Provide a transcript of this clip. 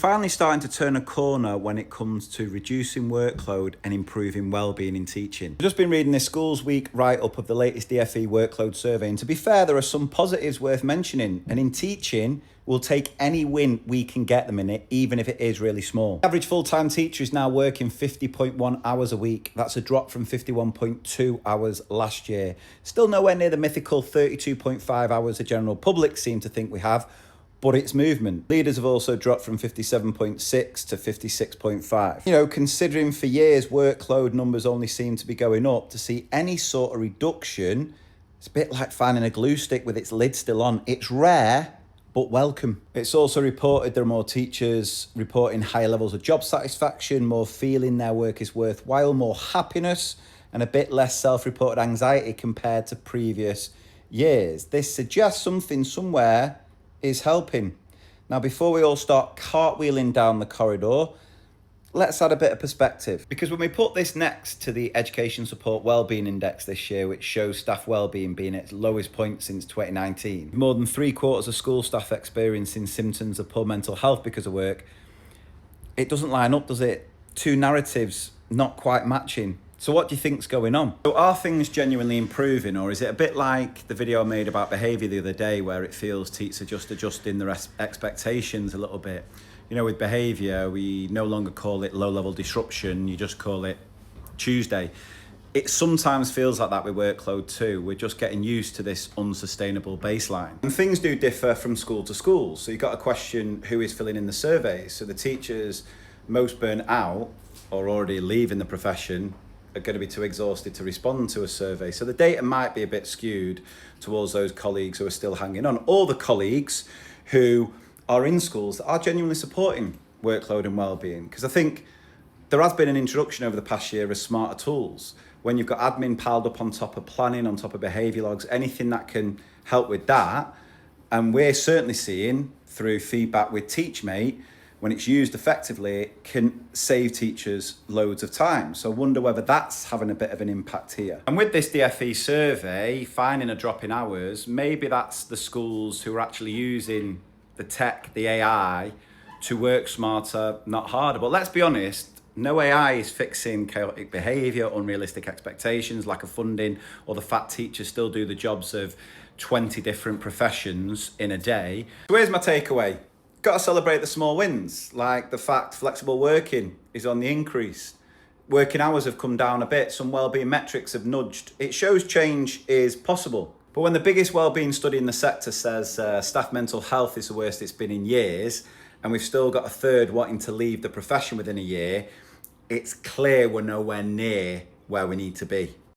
finally starting to turn a corner when it comes to reducing workload and improving wellbeing in teaching. I've just been reading this Schools Week write-up of the latest DfE workload survey, and to be fair, there are some positives worth mentioning. And in teaching, we'll take any win we can get them in it, even if it is really small. The average full-time teacher is now working 50.1 hours a week. That's a drop from 51.2 hours last year. Still nowhere near the mythical 32.5 hours the general public seem to think we have, but it's movement. Leaders have also dropped from 57.6 to 56.5. Considering for years workload numbers only seem to be going up, to see any sort of reduction, it's a bit like finding a glue stick with its lid still on. It's rare, but welcome. It's also reported there are more teachers reporting higher levels of job satisfaction, more feeling their work is worthwhile, more happiness, and a bit less self-reported anxiety compared to previous years. This suggests something somewhere is helping. Now, before we all start cartwheeling down the corridor, let's add a bit of perspective. Because when we put this next to the Education Support Wellbeing Index this year, which shows staff wellbeing being at its lowest point since 2019, more than 3/4 of school staff experiencing symptoms of poor mental health because of work, it doesn't line up, does it? Two narratives not quite matching. So what do you think's going on? So are things genuinely improving, or is it a bit like the video I made about behaviour the other day, where it feels teachers are just adjusting their expectations a little bit? With behaviour, we no longer call it low-level disruption, you just call it Tuesday. It sometimes feels like that with workload too. We're just getting used to this unsustainable baseline. And things do differ from school to school. So you've got to question who is filling in the surveys. So the teachers most burnt out or already leaving the profession are going to be too exhausted to respond to a survey. So the data might be a bit skewed towards those colleagues who are still hanging on, or the colleagues who are in schools that are genuinely supporting workload and wellbeing. Because I think there has been an introduction over the past year of smarter tools. When you've got admin piled up on top of planning, on top of behaviour logs, anything that can help with that. And we're certainly seeing through feedback with TeachMate, when it's used effectively, it can save teachers loads of time. So I wonder whether that's having a bit of an impact here. And with this DfE survey, finding a drop in hours, maybe that's the schools who are actually using the tech, the AI, to work smarter, not harder. But let's be honest, no AI is fixing chaotic behaviour, unrealistic expectations, lack of funding, or the fact teachers still do the jobs of 20 different professions in a day. So here's my takeaway. Got to celebrate the small wins, like the fact flexible working is on the increase. Working hours have come down a bit. Some wellbeing metrics have nudged. It shows change is possible. But when the biggest wellbeing study in the sector says staff mental health is the worst it's been in years, and we've still got a third wanting to leave the profession within a year, it's clear we're nowhere near where we need to be.